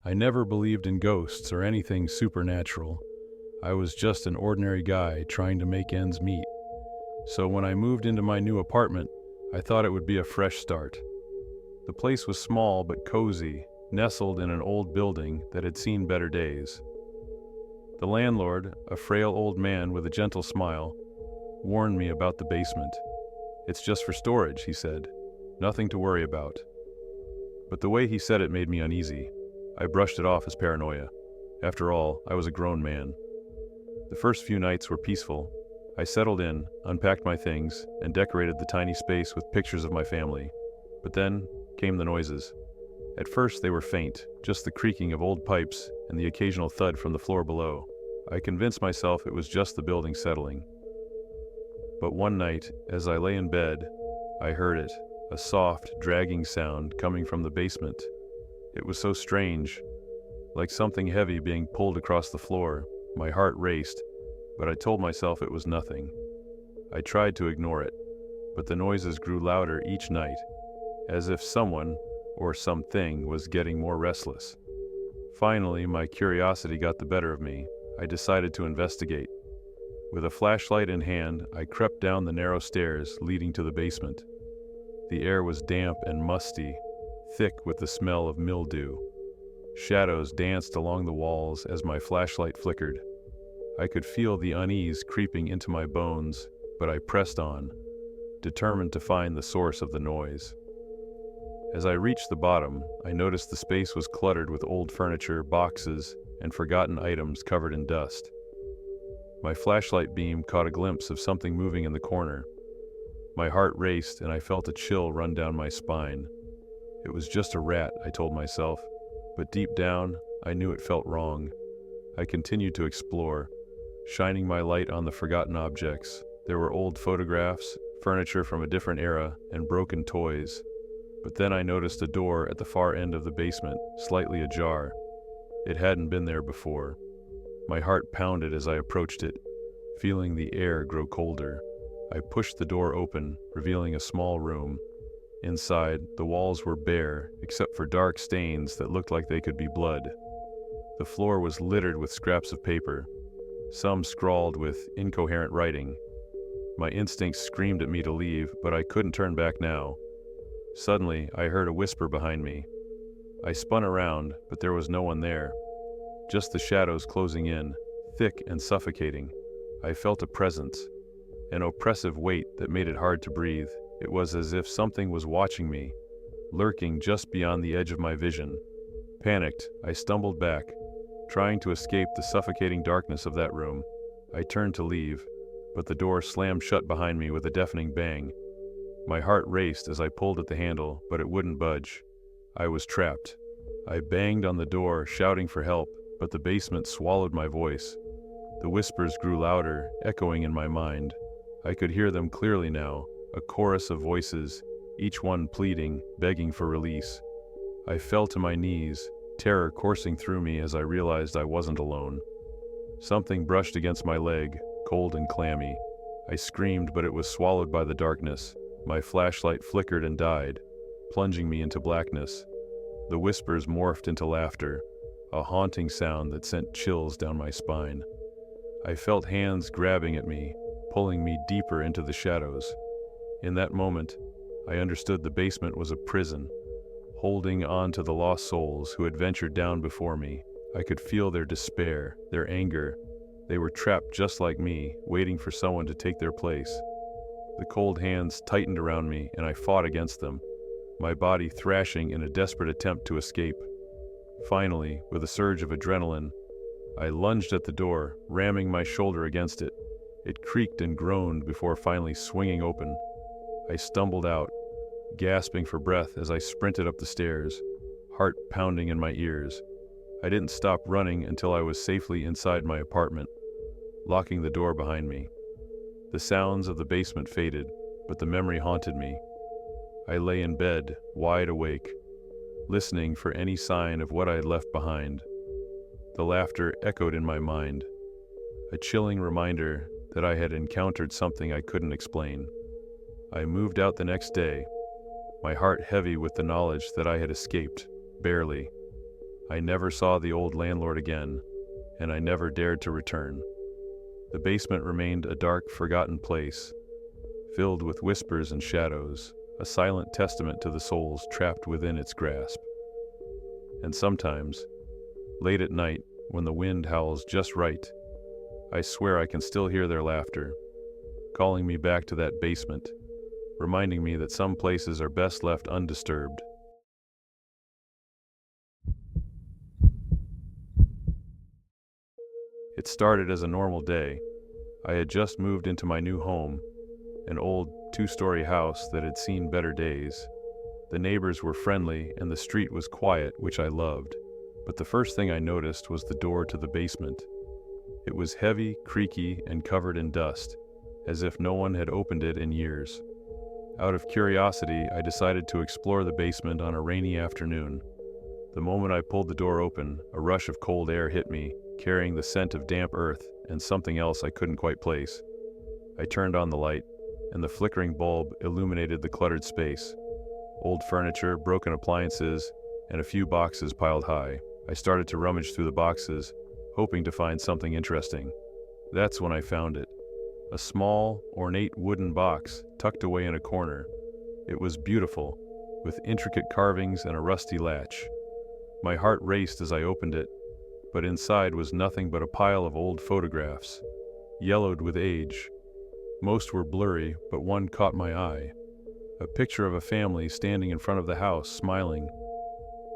I never believed in ghosts or anything supernatural. I was just an ordinary guy trying to make ends meet. So when I moved into my new apartment, I thought it would be a fresh start. The place was small but cozy, nestled in an old building that had seen better days. The landlord, a frail old man with a gentle smile, warned me about the basement. "It's just for storage," he said. "Nothing to worry about." But the way he said it made me uneasy. I brushed it off as paranoia. After all, I was a grown man. The first few nights were peaceful. I settled in, unpacked my things, and decorated the tiny space with pictures of my family. But then came the noises. At first they were faint, just the creaking of old pipes and the occasional thud from the floor below. I convinced myself it was just the building settling. But one night, as I lay in bed, I heard it, a soft, dragging sound coming from the basement. It was so strange, like something heavy being pulled across the floor. My heart raced, but I told myself it was nothing. I tried to ignore it, but the noises grew louder each night, as if someone or something was getting more restless. Finally, my curiosity got the better of me. I decided to investigate. With a flashlight in hand, I crept down the narrow stairs leading to the basement. The air was damp and musty, thick with the smell of mildew. Shadows danced along the walls as my flashlight flickered. I could feel the unease creeping into my bones, but I pressed on, determined to find the source of the noise. As I reached the bottom, I noticed the space was cluttered with old furniture, boxes, and forgotten items covered in dust. My flashlight beam caught a glimpse of something moving in the corner. My heart raced and I felt a chill run down my spine. It was just a rat, I told myself, but deep down, I knew it felt wrong. I continued to explore, shining my light on the forgotten objects. There were old photographs, furniture from a different era, and broken toys. But then I noticed a door at the far end of the basement, slightly ajar. It hadn't been there before. My heart pounded as I approached it, feeling the air grow colder. I pushed the door open, revealing a small room. Inside, the walls were bare, except for dark stains that looked like they could be blood. The floor was littered with scraps of paper, some scrawled with incoherent writing. My instincts screamed at me to leave, but I couldn't turn back now. Suddenly, I heard a whisper behind me. I spun around, but there was no one there. Just the shadows closing in, thick and suffocating. I felt a presence, an oppressive weight that made it hard to breathe. It was as if something was watching me, lurking just beyond the edge of my vision. Panicked, I stumbled back, trying to escape the suffocating darkness of that room. I turned to leave, but the door slammed shut behind me with a deafening bang. My heart raced as I pulled at the handle, but it wouldn't budge. I was trapped. I banged on the door, shouting for help, but the basement swallowed my voice. The whispers grew louder, echoing in my mind. I could hear them clearly now, a chorus of voices, each one pleading, begging for release. I fell to my knees, terror coursing through me as I realized I wasn't alone. Something brushed against my leg, cold and clammy. I screamed, but it was swallowed by the darkness. My flashlight flickered and died, plunging me into blackness. The whispers morphed into laughter, a haunting sound that sent chills down my spine. I felt hands grabbing at me, pulling me deeper into the shadows. In that moment, I understood the basement was a prison, holding on to the lost souls who had ventured down before me. I could feel their despair, their anger. They were trapped just like me, waiting for someone to take their place. The cold hands tightened around me, and I fought against them, my body thrashing in a desperate attempt to escape. Finally, with a surge of adrenaline, I lunged at the door, ramming my shoulder against it. It creaked and groaned before finally swinging open. I stumbled out, gasping for breath as I sprinted up the stairs, heart pounding in my ears. I didn't stop running until I was safely inside my apartment, locking the door behind me. The sounds of the basement faded, but the memory haunted me. I lay in bed, wide awake, listening for any sign of what I had left behind. The laughter echoed in my mind, a chilling reminder that I had encountered something I couldn't explain. I moved out the next day, my heart heavy with the knowledge that I had escaped, barely. I never saw the old landlord again, and I never dared to return. The basement remained a dark, forgotten place, filled with whispers and shadows, a silent testament to the souls trapped within its grasp. And sometimes, late at night, when the wind howls just right, I swear I can still hear their laughter, calling me back to that basement, reminding me that some places are best left undisturbed. It started as a normal day. I had just moved into my new home, an old two-story house that had seen better days. The neighbors were friendly and the street was quiet, which I loved. But the first thing I noticed was the door to the basement. It was heavy, creaky, and covered in dust, as if no one had opened it in years. Out of curiosity, I decided to explore the basement on a rainy afternoon. The moment I pulled the door open, a rush of cold air hit me, carrying the scent of damp earth and something else I couldn't quite place. I turned on the light, and the flickering bulb illuminated the cluttered space. Old furniture, broken appliances, and a few boxes piled high. I started to rummage through the boxes, hoping to find something interesting. That's when I found it. A small, ornate wooden box tucked away in a corner. It was beautiful, with intricate carvings and a rusty latch. My heart raced as I opened it, but inside was nothing but a pile of old photographs, yellowed with age. Most were blurry, but one caught my eye. A picture of a family standing in front of the house, smiling.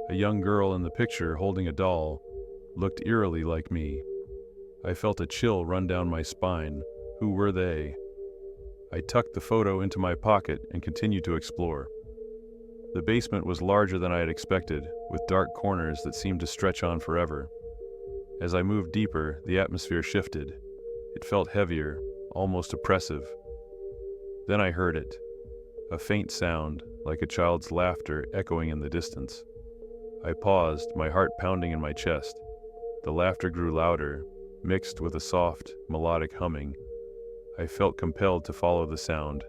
A young girl in the picture, holding a doll, looked eerily like me. I felt a chill run down my spine. Who were they? I tucked the photo into my pocket and continued to explore. The basement was larger than I had expected, with dark corners that seemed to stretch on forever. As I moved deeper, the atmosphere shifted. It felt heavier, almost oppressive. Then I heard it. A faint sound, like a child's laughter echoing in the distance. I paused, my heart pounding in my chest. The laughter grew louder, mixed with a soft, melodic humming. I felt compelled to follow the sound,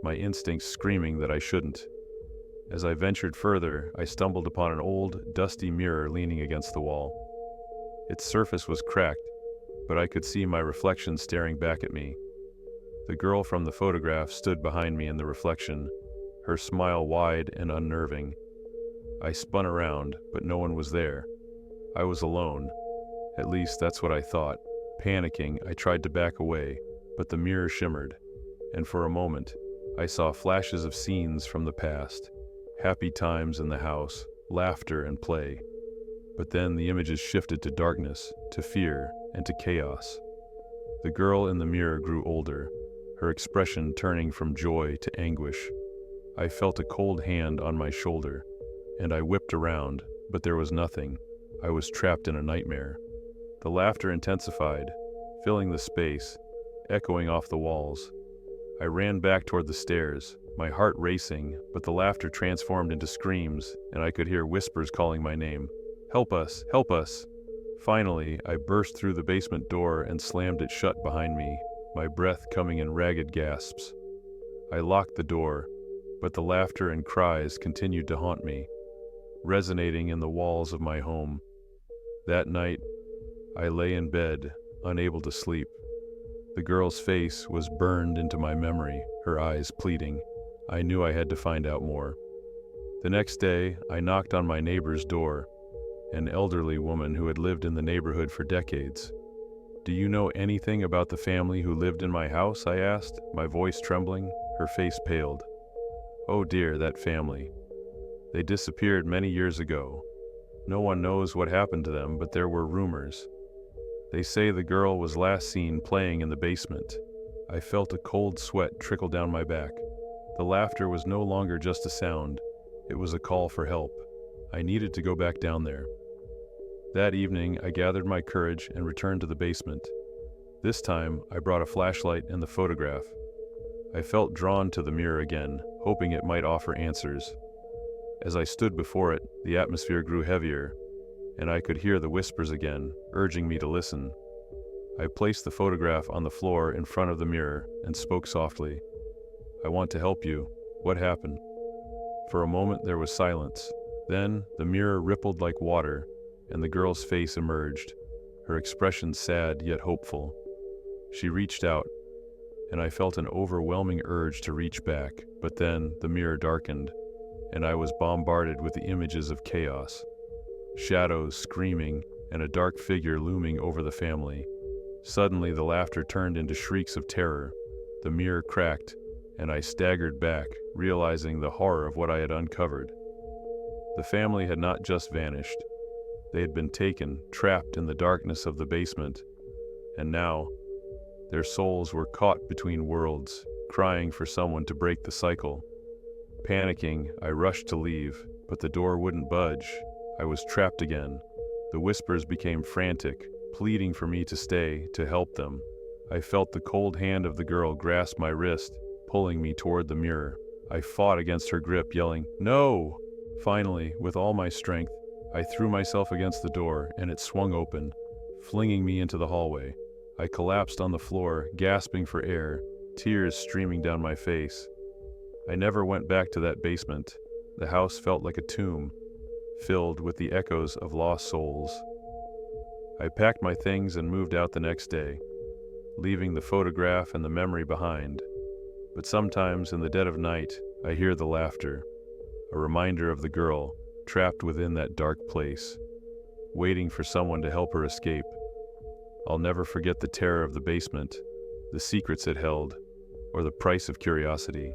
my instincts screaming that I shouldn't. As I ventured further, I stumbled upon an old, dusty mirror leaning against the wall. Its surface was cracked, but I could see my reflection staring back at me. The girl from the photograph stood behind me in the reflection, her smile wide and unnerving. I spun around, but no one was there. I was alone. At least that's what I thought. Panicking, I tried to back away, but the mirror shimmered, and for a moment, I saw flashes of scenes from the past. Happy times in the house, laughter and play. But then the images shifted to darkness, to fear, and to chaos. The girl in the mirror grew older, her expression turning from joy to anguish. I felt a cold hand on my shoulder, and I whipped around, but there was nothing. I was trapped in a nightmare. The laughter intensified, filling the space, echoing off the walls. I ran back toward the stairs, my heart racing, but the laughter transformed into screams, and I could hear whispers calling my name. "Help us! Help us!" Finally, I burst through the basement door and slammed it shut behind me, my breath coming in ragged gasps. I locked the door, but the laughter and cries continued to haunt me, resonating in the walls of my home. That night, I lay in bed, unable to sleep. The girl's face was burned into my memory, her eyes pleading. I knew I had to find out more. The next day, I knocked on my neighbor's door, an elderly woman who had lived in the neighborhood for decades. "Do you know anything about the family who lived in my house?" I asked, my voice trembling. Her face paled. "Oh dear, that family. They disappeared many years ago. No one knows what happened to them, but there were rumors. They say the girl was last seen playing in the basement." I felt a cold sweat trickle down my back. The laughter was no longer just a sound. It was a call for help. I needed to go back down there. That evening, I gathered my courage and returned to the basement. This time, I brought a flashlight and the photograph. I felt drawn to the mirror again, hoping it might offer answers. As I stood before it, the atmosphere grew heavier, and I could hear the whispers again, urging me to listen. I placed the photograph on the floor in front of the mirror and spoke softly. "I want to help you. What happened?" For a moment there was silence. Then the mirror rippled like water, and the girl's face emerged, her expression sad yet hopeful. She reached out, and I felt an overwhelming urge to reach back, but then the mirror darkened, and I was bombarded with the images of chaos. Shadows screaming, and a dark figure looming over the family. Suddenly the laughter turned into shrieks of terror. The mirror cracked, and I staggered back, realizing the horror of what I had uncovered. The family had not just vanished. They had been taken, trapped in the darkness of the basement, and now their souls were caught between worlds, crying for someone to break the cycle. Panicking, I rushed to leave, but the door wouldn't budge. I was trapped again. The whispers became frantic, pleading for me to stay, to help them. I felt the cold hand of the girl grasp my wrist, pulling me toward the mirror. I fought against her grip, yelling, "No!" Finally, with all my strength, I threw myself against the door, and it swung open, flinging me into the hallway. I collapsed on the floor, gasping for air, tears streaming down my face. I never went back to that basement. The house felt like a tomb, filled with the echoes of lost souls. I packed my things and moved out the next day, leaving the photograph and the memory behind. But sometimes in the dead of night, I hear the laughter, a reminder of the girl trapped within that dark place, waiting for someone to help her escape. I'll never forget the terror of the basement, the secrets it held, or the price of curiosity.